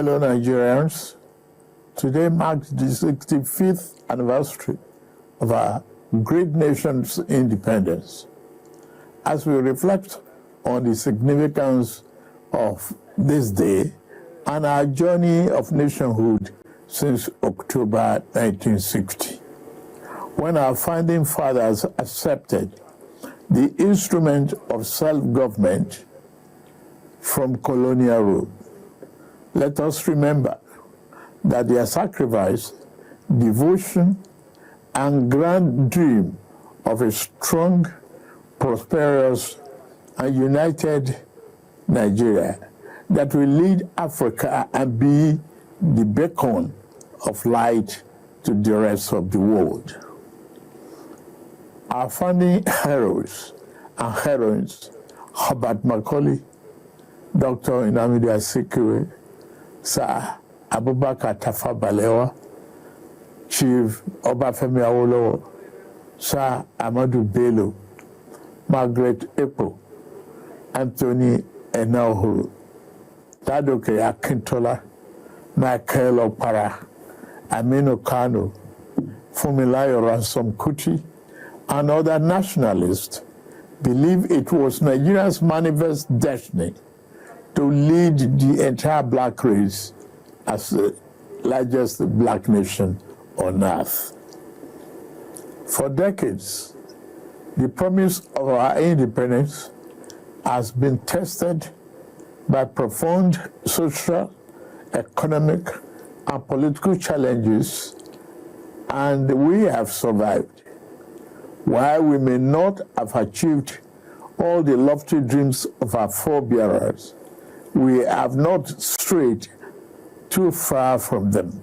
fellow Nigerians, today marks the 65th anniversary of our great nation's independence. As we reflect on the significance of this day and our journey of nationhood since October 1960, when our founding fathers accepted the instrument of self-government from colonial rule, let us remember that their sacrifice, devotion, and grand dream of a strong, prosperous, and united Nigeria that will lead Africa and be the beacon of light to the rest of the world. Our founding heroes and heroines, Herbert Macaulay, Dr. Nnamdi Azikiwe, Sir Abubakar Tafawa Balewa, Chief Obafemi Awolowo, Sir Ahmadu Bello, Margaret Ekpo, Anthony Enahoro, Ladoke Akintola, Michael Okpara, Aminu Kano, Funmilayo Ransome Kuti, and other nationalists believe it was Nigeria's manifest destiny to lead the entire black race as the largest black nation on earth. For decades, the promise of our independence has been tested by profound social, economic, and political challenges, and we have survived. While we may not have achieved all the lofty dreams of our forebearers, we have not strayed too far from them.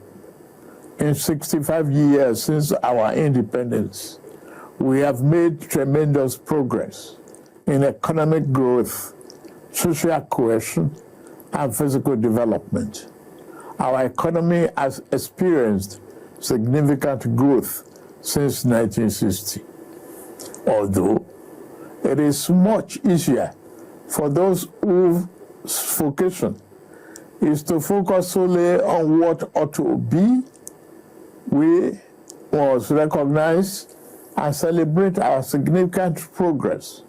In 65 years since our independence, we have made tremendous progress in economic growth, social cohesion, and physical development. Our economy has experienced significant growth since 1960. Although it is much easier for those whose vocation is to focus solely on what ought to be, we must recognize and celebrate our significant progress.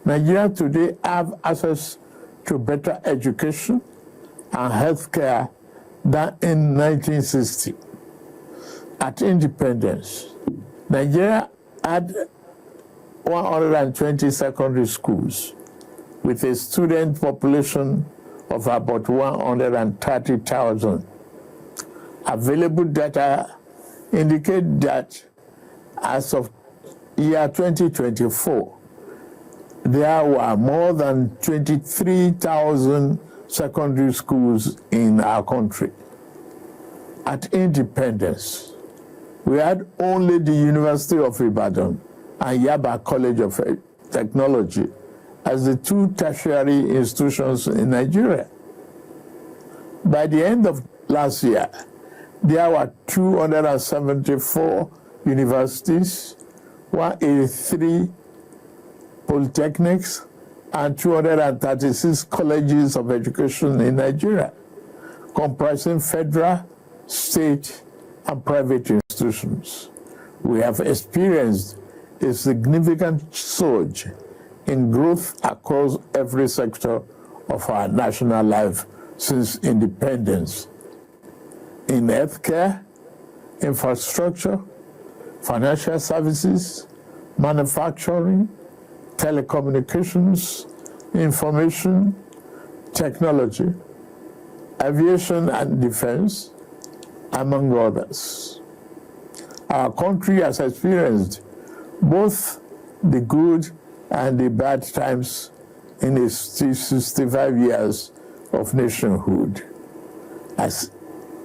Nigerians today have access to better education and healthcare than in 1960. At independence, Nigeria had 120 secondary schools with a student population of about 130,000. Available data indicate that as of year 2024, there were more than 23,000 secondary schools in our country. At independence, we had only the University of Ibadan and Yaba College of Technology as the two tertiary institutions in Nigeria. By the end of last year, there were 274 universities, 183 polytechnics, and 236 colleges of education in Nigeria, comprising federal, state, and private institutions. We have experienced a significant surge in growth across every sector of our national life since independence. In healthcare, infrastructure, financial services, manufacturing, telecommunications, information, technology, aviation and defense, among others. Our country has experienced both the good and the bad times in its 65 years of nationhood. As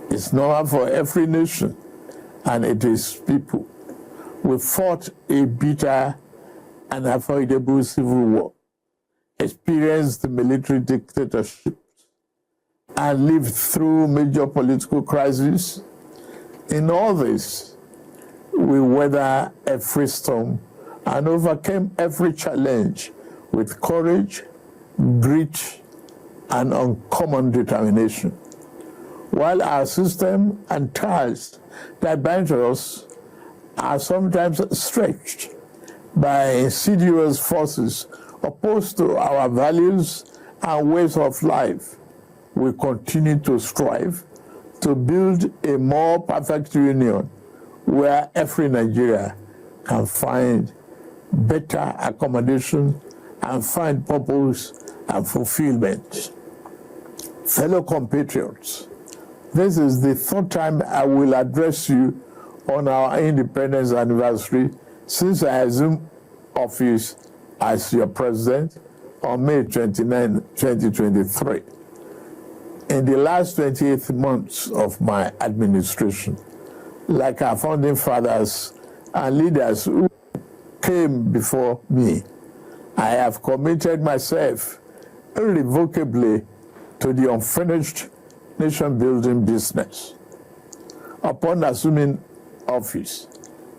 it's normal for every nation and it is people. We fought a bitter and unavoidable civil war, experienced the military dictatorship, and lived through major political crises. In all this, we weathered every storm and overcame every challenge with courage, grit, and uncommon determination. while our system and ties that bind us are sometimes stretched by insidious forces opposed to our values and ways of life, we continue to strive to build a more perfect union where every Nigeria can find better accommodation and find purpose and fulfillment. Fellow compatriots, this is the third time I will address you on our independence anniversary since I assumed office as your president on May 29, 2023. In the last 28 months of my administration, like our founding fathers and leaders who came before me, I have committed myself irrevocably to the unfinished nation-building business. Upon assuming office,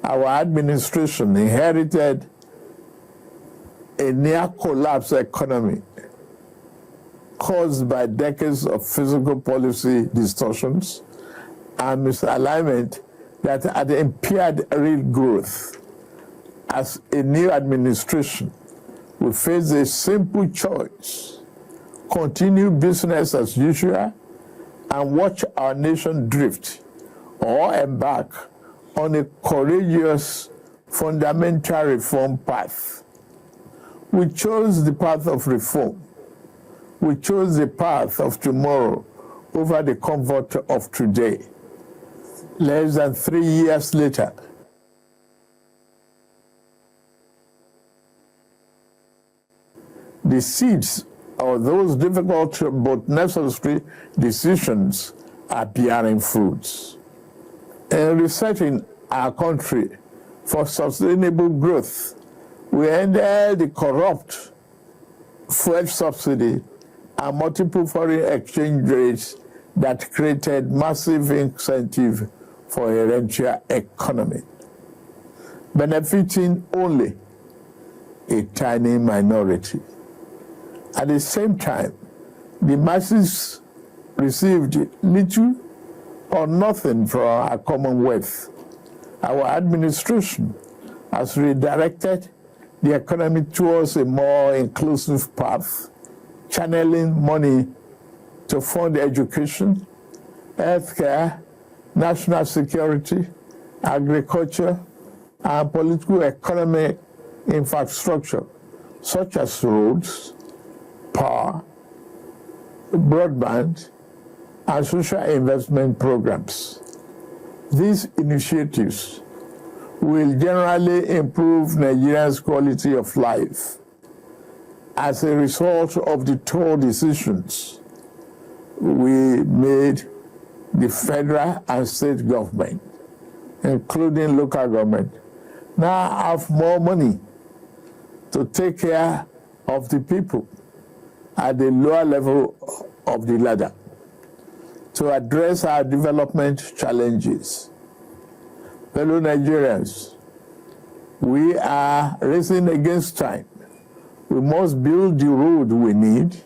our administration inherited a near-collapse economy caused by decades of fiscal policy distortions and misalignment that had impaired real growth. As a new administration, we face a simple choice: continue business as usual and watch our nation drift, or embark on a courageous fundamental reform path. We chose the path of reform. We chose the path of tomorrow over the comfort of today. Less than 3 years later, the seeds of those difficult but necessary decisions are bearing fruits. In resetting our country for sustainable growth, we ended the corrupt fuel subsidy and multiple foreign exchange rates that created massive incentive for a rentier economy, benefiting only a tiny minority. At the same time, the masses received little or nothing from our commonwealth. Our administration has redirected the economy towards a more inclusive path, channeling money to fund education, healthcare, national security, agriculture, and political economic infrastructure, such as roads, power, broadband, and social investment programs. These initiatives will generally improve Nigerians' quality of life. As a result of the tough decisions we made, the federal and state government, including local government, now have more money to take care of the people at the lower level of the ladder to address our development challenges. Fellow Nigerians, we are racing against time. We must build the road we need,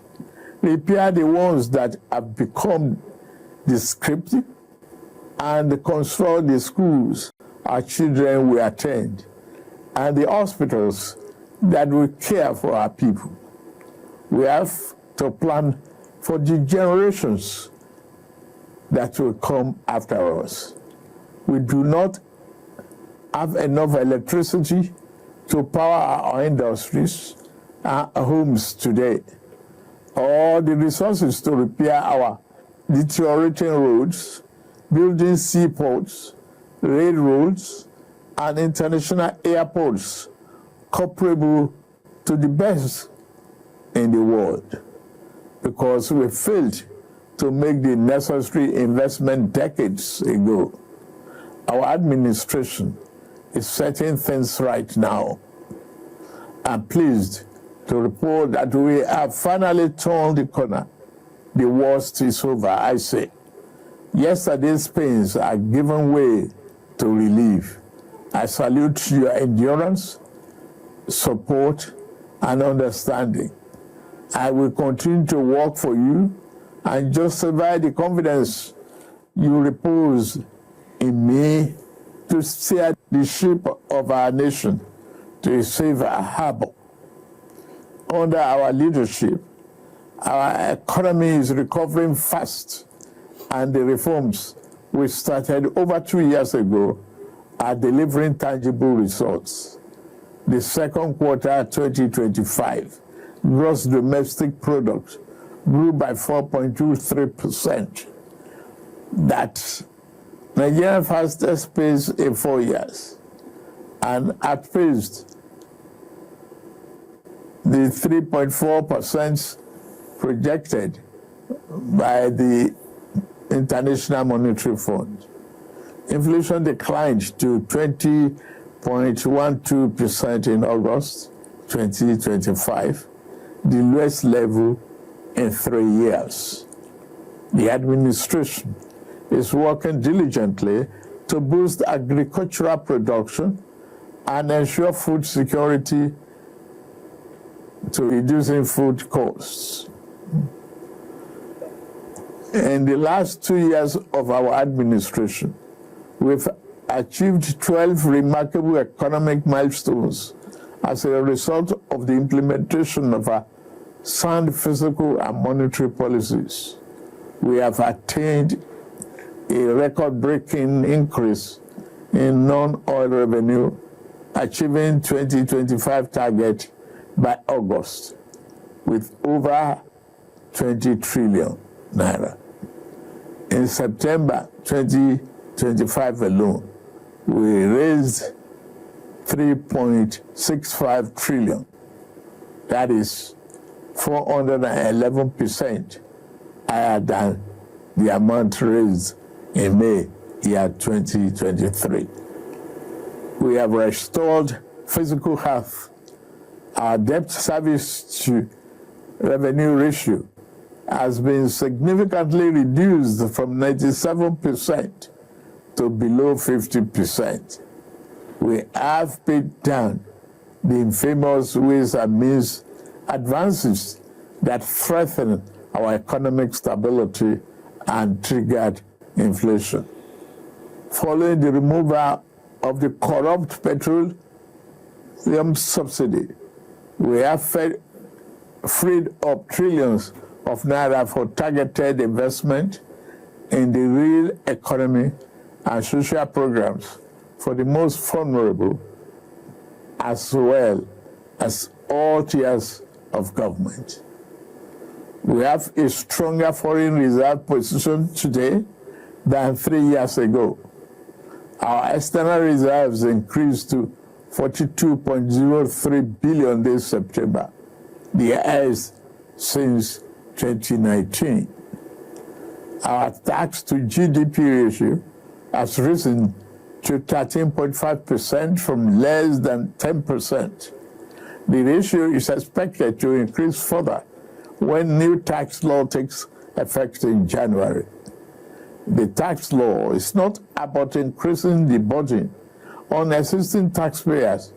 repair the ones that have become descriptive, and construct the schools our children will attend, and the hospitals that will care for our people. We have to plan for the generations that will come after us. We do not have enough electricity to power our industries and homes today, or the resources to repair our deteriorating roads, building seaports, railroads, and international airports comparable to the best in the world, because we failed to make the necessary investment decades ago. Our administration is setting things right now. I'm pleased to report that we have finally turned the corner. The worst is over, I say. Yesterday's pains are giving way to relief. I salute your endurance, support, and understanding. I will continue to work for you and justify the confidence you repose in me to steer the ship of our nation to a safer harbor. Under our leadership, our economy is recovering fast, and the reforms we started over 2 years ago are delivering tangible results. The second quarter 2025 gross domestic product grew by 4.23%. That's Nigeria's fastest pace in 4 years, and outpaced the 3.4% projected by the International Monetary Fund. Inflation declined to 20.12% in August 2025, the lowest level in 3 years. The administration is working diligently to boost agricultural production and ensure food security to reducing food costs. In the last 2 years of our administration, we've achieved 12 remarkable economic milestones as a result of the implementation of our sound fiscal and monetary policies. We have attained a record-breaking increase in non-oil revenue, achieving 2025 target by August with over 20 trillion naira. In September 2025 alone, we raised 3.65 trillion. That is 411% higher than the amount raised in May year 2023. We have restored physical health. Our debt service to revenue ratio has been significantly reduced from 97% to below 50%. We have paid down the infamous ways and means advances that threaten our economic stability and triggered inflation. Following the removal of the corrupt petroleum subsidy, we have freed up trillions of naira for targeted investment in the real economy and social programs for the most vulnerable, as well as all tiers of government. We have a stronger foreign reserve position today than 3 years ago. Our external reserves increased to 42.03 billion this September, the highest since 2019. Our tax to GDP ratio has risen to 13.5% from less than 10%. The ratio is expected to increase further when new tax law takes effect in January. The tax law is not about increasing the burden on existing taxpayers,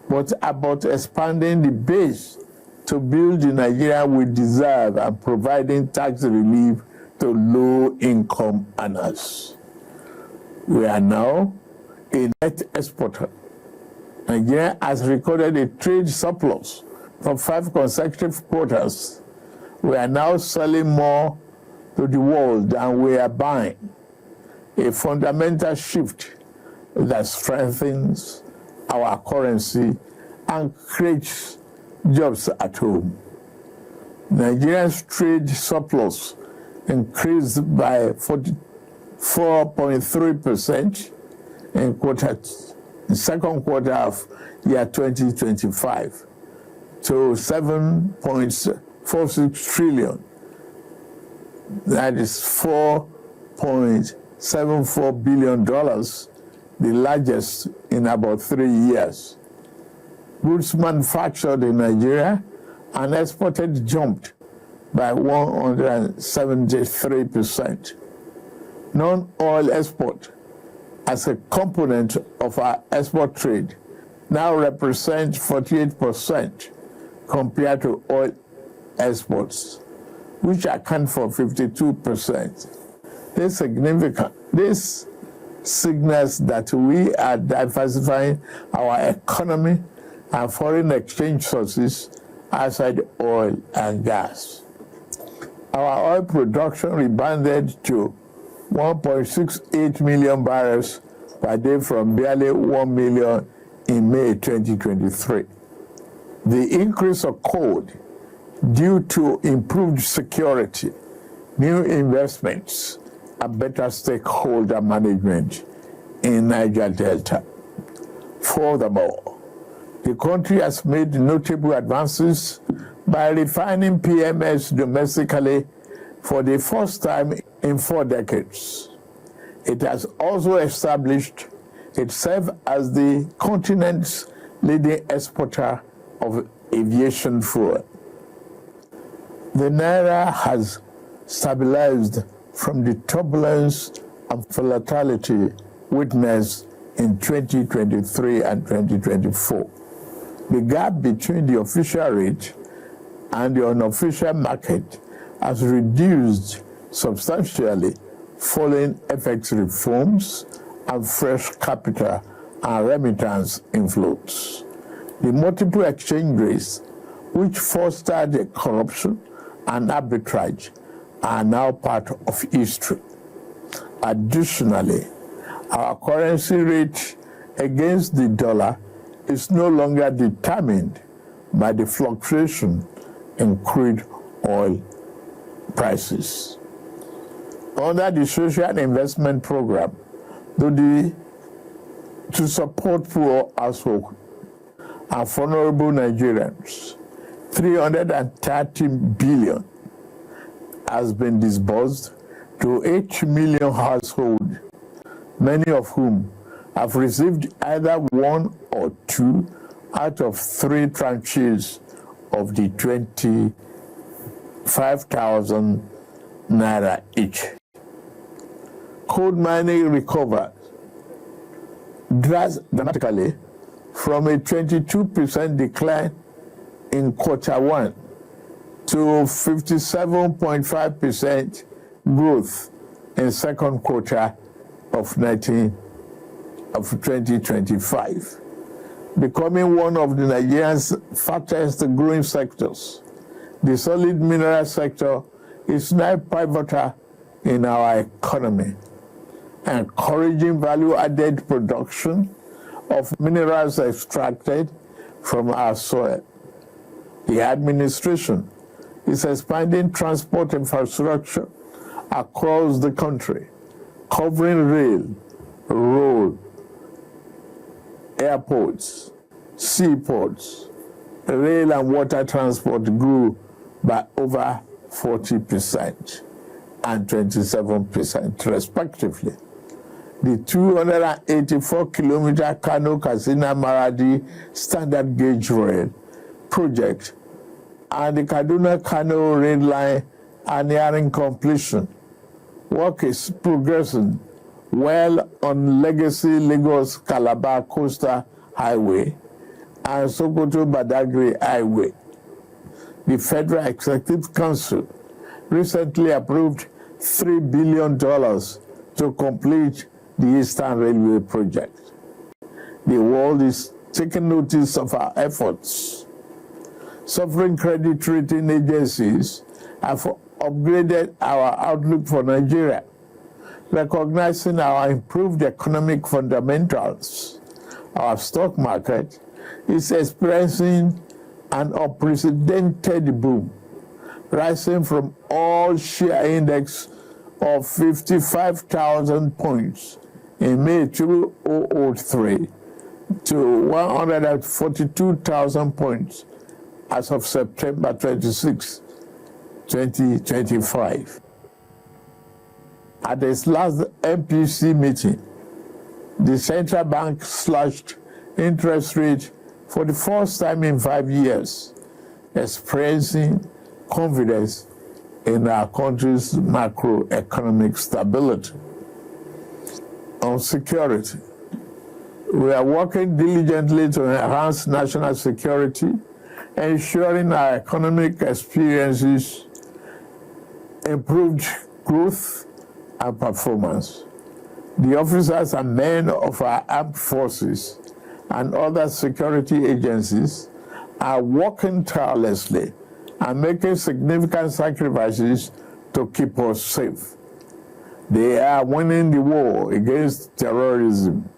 but about expanding the base to build the Nigeria we deserve and providing tax relief to low-income earners. We are now a net exporter. Nigeria has recorded a trade surplus for 5 consecutive quarters. We are now selling more to the world than we are buying, a fundamental shift that strengthens our currency and creates jobs at home. Nigeria's trade surplus increased by 44.3% in the second quarter of year 2025 to 7.46 trillion. That is $4.74 billion, the largest in about 3 years. Goods manufactured in Nigeria and exported jumped by 173%. Non-oil export as a component of our export trade now represents 48% compared to oil exports, which account for 52%. This signals that we are diversifying our economy and foreign exchange sources outside oil and gas. Our oil production rebounded to 1.68 million barrels per day from barely 1 million in May 2023. The increase occurred due to improved security, new investments, and better stakeholder management in Niger Delta. Furthermore, the country has made notable advances by refining PMS domestically for the first time in 4 decades. It has also established itself as the continent's leading exporter of aviation fuel. The naira has stabilized from the turbulence and volatility witnessed in 2023 and 2024. The gap between the official rate and the unofficial market has reduced substantially following FX reforms and fresh capital and remittance inflows. The multiple exchange rates, which fostered the corruption and arbitrage, are now part of history. Additionally, our currency rate against the dollar is no longer determined by the fluctuation in crude oil prices. Under the social investment program, to support poor households and vulnerable Nigerians, 330 billion has been disbursed to 8 million households, many of whom have received either 1 or 2 out of 3 tranches of the 25,000 naira each. Coal mining recovered dramatically from a 22% decline in Q1 to 57.5% growth in second quarter of 2025, becoming one of the Nigeria's fastest growing sectors. The solid mineral sector is now pivotal in our economy, encouraging value-added production of minerals extracted from our soil. The administration is expanding transport infrastructure across the country, covering rail, road, airports, seaports. Rail and water transport grew by over 40% and 27% respectively. The 284-kilometer Kano-Katsina-Maradi standard gauge rail project and the Kaduna-Kano rail line are nearing completion. Work is progressing well on legacy Lagos-Calabar Coastal Highway and Sokoto-Badagry Highway. The Federal Executive Council recently approved $3 billion to complete the Eastern Railway project. The world is taking notice of our efforts. Sovereign credit rating agencies have upgraded our outlook for Nigeria, recognizing our improved economic fundamentals. Our stock market is experiencing an unprecedented boom, rising from all-share index of 55,000 points in May 2003 to 142,000 points as of September 26, 2025. At its last MPC meeting, the central bank slashed interest rate for the first time in 5 years, expressing confidence in our country's macroeconomic stability. On security, we are working diligently to enhance national security, ensuring our economic experiences improved growth and performance. The officers and men of our armed forces and other security agencies are working tirelessly and making significant sacrifices to keep us safe. They are winning the war against terrorism,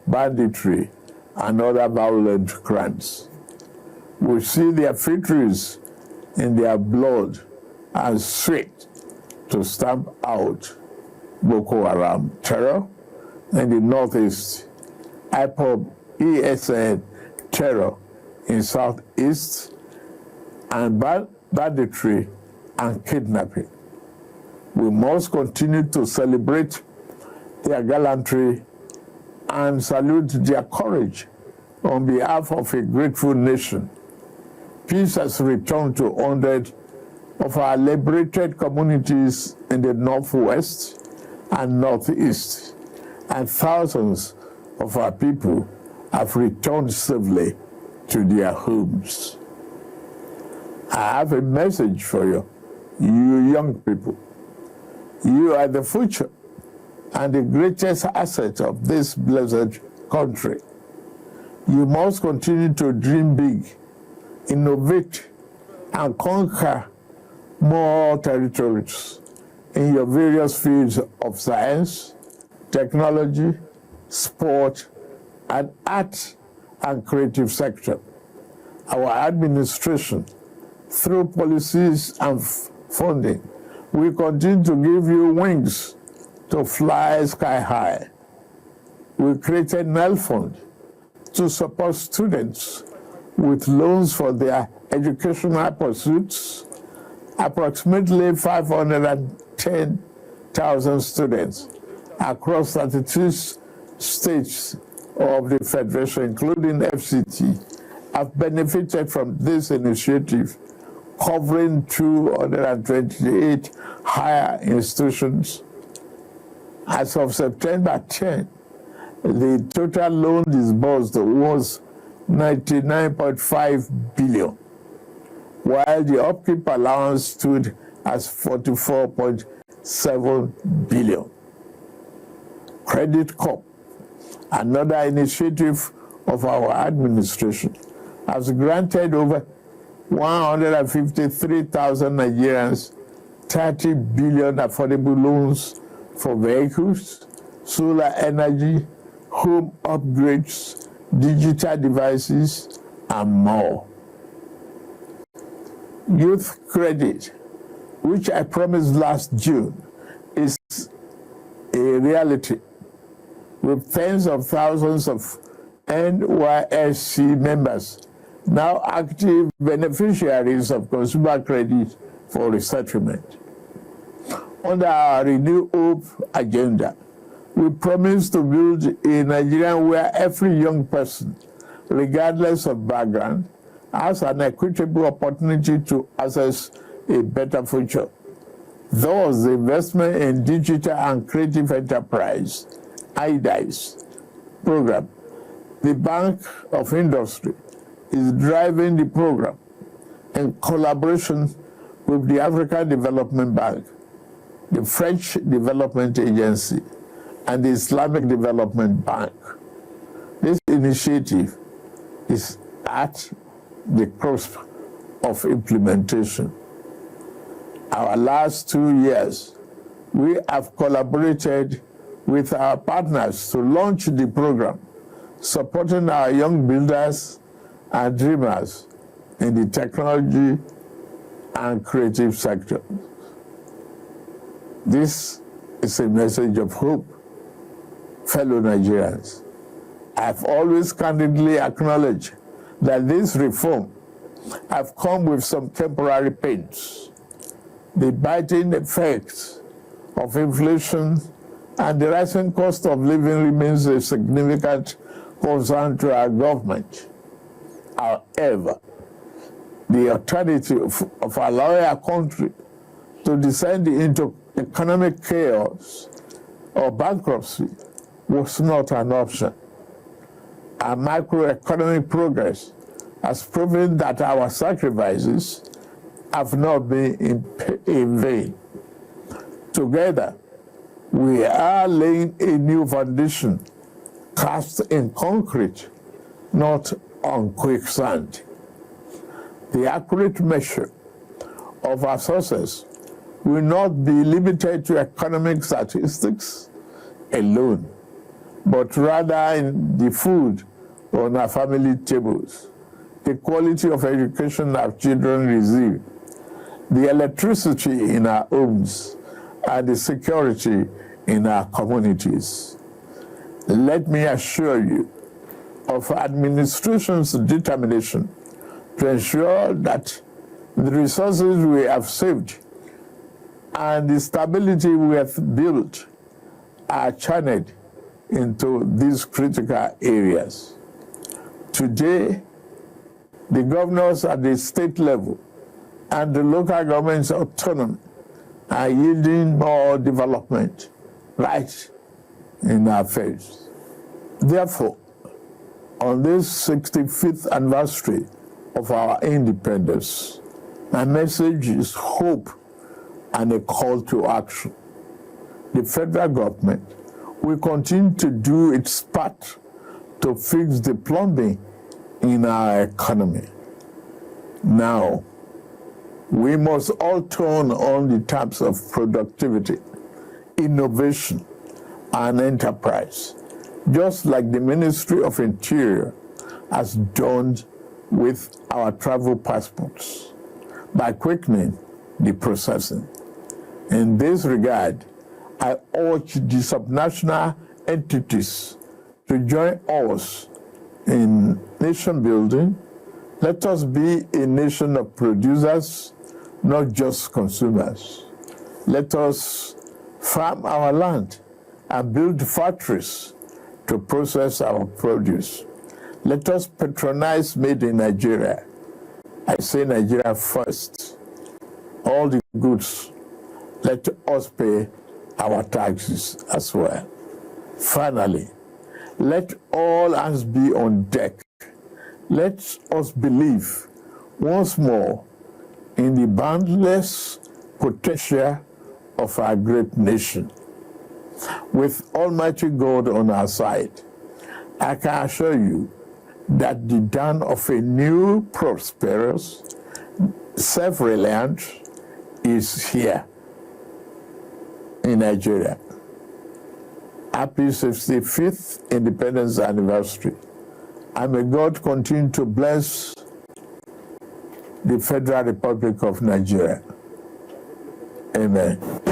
banditry, and other violent crimes. We see their victories in their blood and sweat to stamp out Boko Haram terror in the northeast, IPOB ESN terror in southeast, and banditry and kidnapping. We must continue to celebrate their gallantry and salute their courage on behalf of a grateful nation. Peace has returned to 100 of our liberated communities in the northwest and northeast, and thousands of our people have returned safely to their homes. I have a message for you, you young people. You are the future and the greatest asset of this blessed country. You must continue to dream big, innovate, and conquer more territories in your various fields of science, technology, sport, and art and creative sector. Our administration, through policies and funding, will continue to give you wings to fly sky high. We created NEL Fund to support students with loans for their educational pursuits. Approximately 510,000 students across 32 states of the Federation, including FCT, have benefited from this initiative, covering 228 higher institutions. As of September 10, the total loan disbursed was 99.5 billion, while the upkeep allowance stood as 44.7 billion. Credit Corp, another initiative of our administration, has granted over 153,000 Nigerians 30 billion affordable loans for vehicles, solar energy, home upgrades, digital devices, and more. Youth credit, which I promised last June, is a reality, with tens of thousands of NYSC members now active beneficiaries of consumer credit for resettlement. Under our Renew Hope agenda, we promise to build a Nigeria where every young person, regardless of background, has an equitable opportunity to access a better future. Thus, the investment in digital and creative enterprise, IDICE program, the Bank of Industry, is driving the program in collaboration with the African Development Bank, the French Development Agency, and the Islamic Development Bank. This initiative is at the cusp of implementation. Our last 2 years, we have collaborated with our partners to launch the program, supporting our young builders and dreamers in the technology and creative sector. This is a message of hope, fellow Nigerians. I've always candidly acknowledged that this reform have come with some temporary pains. The biting effects of inflation and the rising cost of living remains a significant concern to our government. However, the alternative of allowing our country to descend into economic chaos or bankruptcy was not an option. Our macroeconomic progress has proven that our sacrifices have not been in vain. Together, We are laying a new foundation cast in concrete, not on quicksand. The accurate measure of our success will not be limited to economic statistics alone, but rather in the food on our family tables, the quality of education our children receive, the electricity in our homes, and the security in our communities. Let me assure you of administration's determination to ensure that the resources we have saved and the stability we have built are channeled into these critical areas. Today, the governors at the state level and the local government's autonomy are yielding more development right in our face. Therefore, on this 65th anniversary of our independence, my message is hope and a call to action. The federal government will continue to do its part to fix the plumbing in our economy. Now, we must all turn on the taps of productivity, innovation, and enterprise, just like the Ministry of Interior has done with our travel passports, by quickening the processing. In this regard, I urge the subnational entities to join us in nation building. Let us be a nation of producers, not just consumers. Let us farm our land and build factories to process our produce. Let us patronize made in Nigeria. I say Nigeria first. All the goods, let us pay our taxes as well. Finally, let all hands be on deck. Let us believe once more in the boundless potential of our great nation. With Almighty God on our side, I can assure you that the dawn of a new, prosperous, self-reliant is here in Nigeria. Happy 65th Independence Anniversary. And may God continue to bless the Federal Republic of Nigeria. Amen.